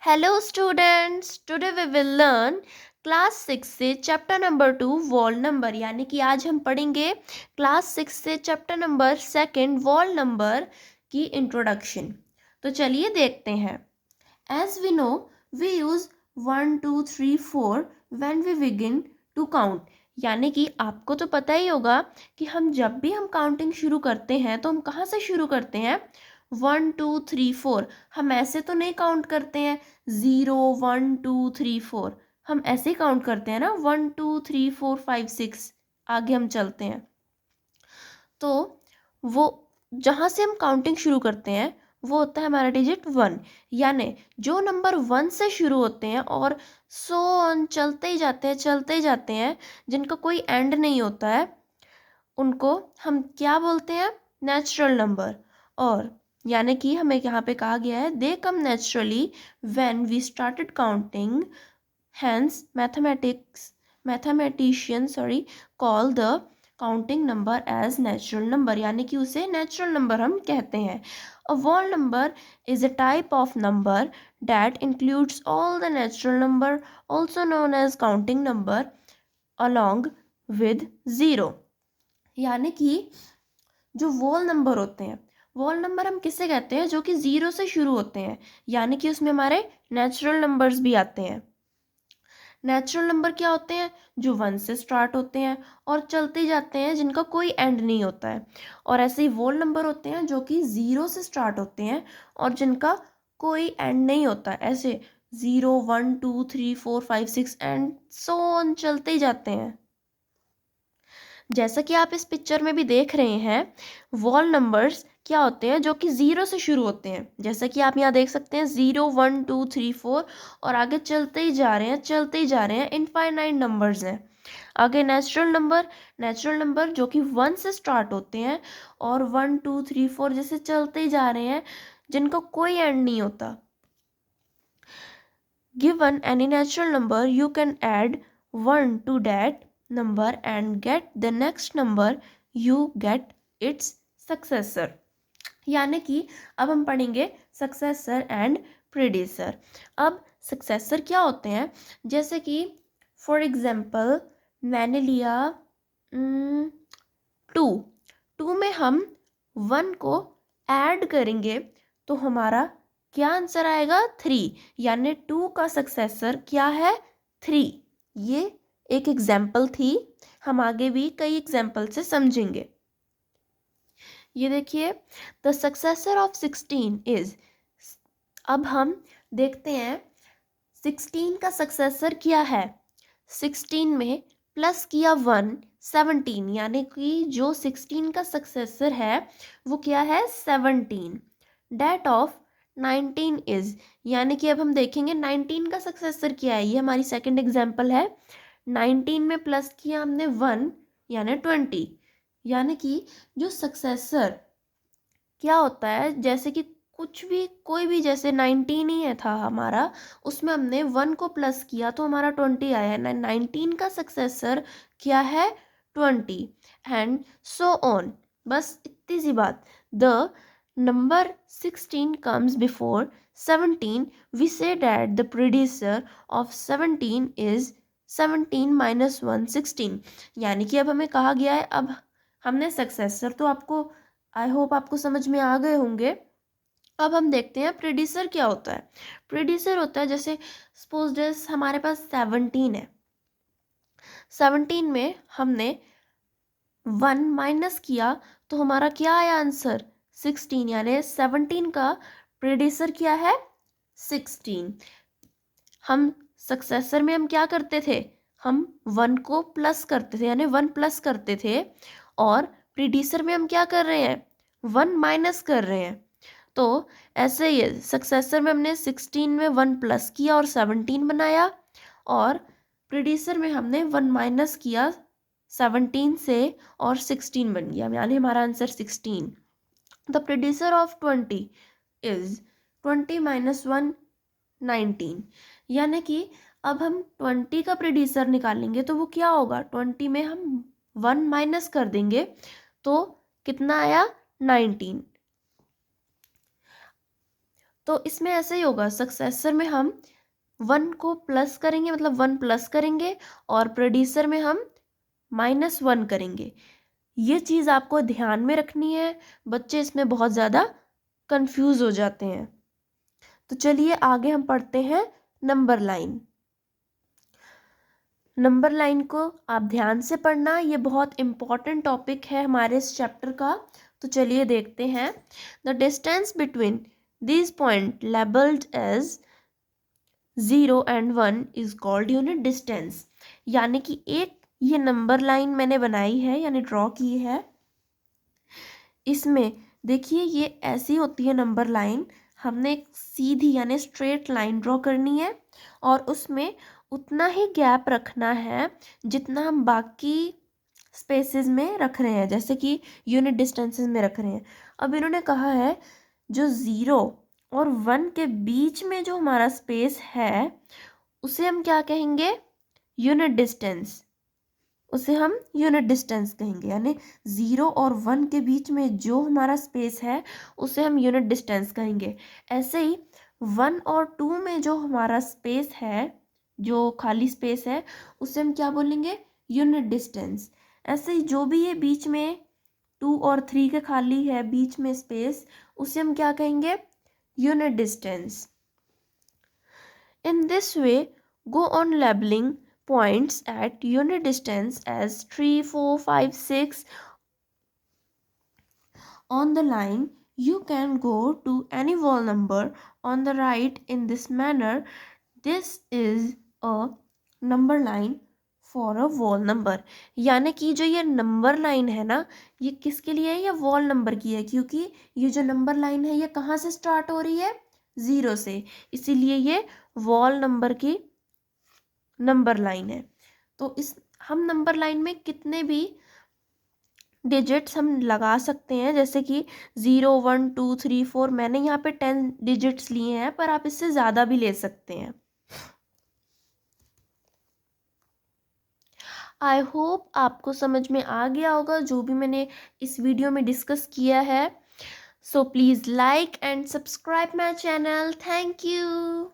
Hello students, today we will learn class 6 से chapter number 2 wall number यानी कि आज हम पढ़ेंगे क्लास 6 से चैप्टर नंबर 2 वॉल नंबर की इंट्रोडक्शन। तो चलिए देखते हैं। As we know, we use 1 2 3 4 when we begin to count। यानी कि आपको तो पता ही होगा कि जब भी हम काउंटिंग शुरू करते हैं तो हम कहाँ से शुरू करते हैं। 1 2 3 4। हम ऐसे तो नहीं काउंट करते हैं 0 1 2 3 4। हम ऐसे ही काउंट करते हैं ना 1 2 3 4 5 6 आगे हम चलते हैं। तो वो जहाँ से हम काउंटिंग शुरू करते हैं वो होता है हमारा डिजिट 1। यानी जो नंबर 1 से शुरू होते हैं और सो ऑन चलते ही जाते हैं जिनका कोई एंड नहीं होता है उनको हम क्या बोलते हैं, नेचुरल नंबर। और यानी कि हमें यहाँ पे कहा गया है they come naturally when we started counting, hence mathematician call the counting number as natural number, यानी कि उसे नेचुरल नंबर हम कहते हैं। A whole number is a type of number that includes all the natural number, also known as counting number along with zero. यानी कि जो wall number होते हैं, वॉल नंबर हम किसे कहते हैं, जो कि ज़ीरो से शुरू होते हैं, यानी कि उसमें हमारे नेचुरल नंबर्स भी आते हैं। नेचुरल नंबर क्या होते हैं, जो 1 से स्टार्ट होते हैं और चलते जाते हैं जिनका कोई एंड नहीं होता है। और ऐसे ही वोल नंबर होते हैं जो कि 0 से स्टार्ट होते हैं और जिनका कोई एंड नहीं होता है। ऐसे 0 1 2 3 4 5 6 एंड सो ऑन चलते ही जाते हैं। जैसा कि आप इस पिक्चर में भी देख रहे हैं, वॉल नंबर्स क्या होते हैं जो कि 0 से शुरू होते हैं। जैसा कि आप यहाँ देख सकते हैं 0 1 2 3 4 और आगे चलते ही जा रहे हैं, इनफाइनाइट नंबर्स हैं। आगे नेचुरल नंबर जो कि 1 से स्टार्ट होते हैं और 1 2 3 4 जैसे चलते ही जा रहे हैं जिनका कोई एंड नहीं होता। Given any natural number, you can add 1 to that number and get the next number, you get its successor। यानी कि अब हम पढ़ेंगे सक्सेसर एंड प्रीडिसर। अब सक्सेसर क्या होते हैं, जैसे कि फॉर एग्जांपल मैंने लिया 2 में हम 1 को ऐड करेंगे तो हमारा क्या आंसर आएगा 3। यानी 2 का सक्सेसर क्या है 3। ये एक एग्जाम्पल थी, हम आगे भी कई एग्जाम्पल से समझेंगे। ये देखिए द सक्सेसर ऑफ 16 इज। अब हम देखते हैं 16 का सक्सेसर क्या है। 16 में प्लस किया 1 17, यानी कि जो 16 का सक्सेसर है वो क्या है 17। डेट ऑफ 19 इज, यानी कि अब हम देखेंगे 19 का सक्सेसर क्या है। ये हमारी सेकंड एग्जांपल है। 19 में प्लस किया हमने 1 यानी 20। यानी कि जो सक्सेसर क्या होता है, जैसे कि कुछ भी कोई भी, जैसे 19 ही है था हमारा, उसमें हमने 1 को प्लस किया तो हमारा 20 आया है। 19 का सक्सेसर क्या है 20 एंड सो ऑन। बस इतनी सी बात। The number 16 comes before 17, we say that the predecessor of 17 is 17 minus 1 16। यानी कि अब हमें कहा गया है, अब हमने सक्सेसर तो आपको आई होप आपको समझ में आ गए होंगे। अब हम देखते हैं प्रीडिसर क्या होता है। प्रीडिसर होता है जैसे सपोज डेस हमारे पास 17 है, 17 में हमने 1 माइनस किया तो हमारा क्या आया आंसर 16। यानी 17 का प्रीडिसर क्या है 16। हम सक्सेसर में हम क्या करते थे, हम 1 को प्लस करते थे यानी 1 प्लस करते थे, और प्रीडिसर में हम क्या कर रहे हैं 1 माइनस कर रहे हैं। तो ऐसे ही सक्सेसर में हमने 16 में 1 प्लस किया और 17 बनाया, और प्रीडिसर में हमने 1 माइनस किया 17 से और 16 बन गया, यानी हमारा answer 16। The predecessor of 20 is 20 minus 1 19। यानी कि अब हम 20 का प्रीडिसर निकालेंगे तो वो क्या होगा, 20 में हम 1 माइनस कर देंगे तो कितना आया 19। तो इसमें ऐसे ही होगा, सक्सेसर में हम 1 को प्लस करेंगे, मतलब 1 प्लस करेंगे, और प्रोड्यूसर में हम -1 करेंगे। ये चीज़ आपको ध्यान में रखनी है, बच्चे इसमें बहुत ज़्यादा कंफ्यूज हो जाते हैं। तो चलिए आगे हम पढ़ते हैं नंबर लाइन। नंबर लाइन को आप ध्यान से पढ़ना, ये बहुत इम्पॉर्टेंट टॉपिक है हमारे इस चैप्टर का। तो चलिए देखते हैं। The distance between these point labelled as 0 and 1 is called unit distance. यानी कि एक ये नंबर लाइन मैंने बनाई है, यानी ड्रॉ की है। इसमें देखिए ये ऐसी होती है नंबर लाइन, हमने एक सीधी यानी स्ट्रेट लाइन ड्रॉ करनी है, और उसमें उतना ही गैप रखना है जितना हम बाकी स्पेसेस में रख रहे हैं, जैसे कि यूनिट डिस्टेंसेस में रख रहे हैं। अब इन्होंने कहा है जो 0 और 1 के बीच में जो हमारा स्पेस है उसे हम क्या कहेंगे, यूनिट डिस्टेंस। उसे हम यूनिट डिस्टेंस कहेंगे, यानी 0 और 1 के बीच में जो हमारा स्पेस है उसे हम यूनिट डिस्टेंस कहेंगे। ऐसे ही 1 और 2 में जो हमारा स्पेस है, जो खाली स्पेस है, उसे हम क्या बोलेंगे, यूनिट डिस्टेंस। ऐसे ही जो भी ये बीच में 2 और 3 के खाली है बीच में स्पेस, उसे हम क्या कहेंगे, unit distance. In this way, go on labeling points at unit distance as 3, 4, 5, 6 on the line. You can go to any wall number on the right in this manner. This is a number line for a wall number. यानी कि जो ये number line है ना, ये किसके लिए है, ये वॉल नंबर की है, क्योंकि ये जो नंबर लाइन है ये कहाँ से स्टार्ट हो रही है, 0 से, इसीलिए ये वॉल नंबर की नंबर लाइन है। तो इस हम नंबर लाइन में कितने भी डिजिट्स हम लगा सकते हैं, जैसे कि 0, 1, 2, 3, 4, मैंने यहाँ पे 10 डिजिट्स लिए हैं, पर आप इससे ज़्यादा भी ले सकते हैं। आई होप आपको समझ में आ गया होगा जो भी मैंने इस वीडियो में डिस्कस किया है। So please like and subscribe my channel. Thank you.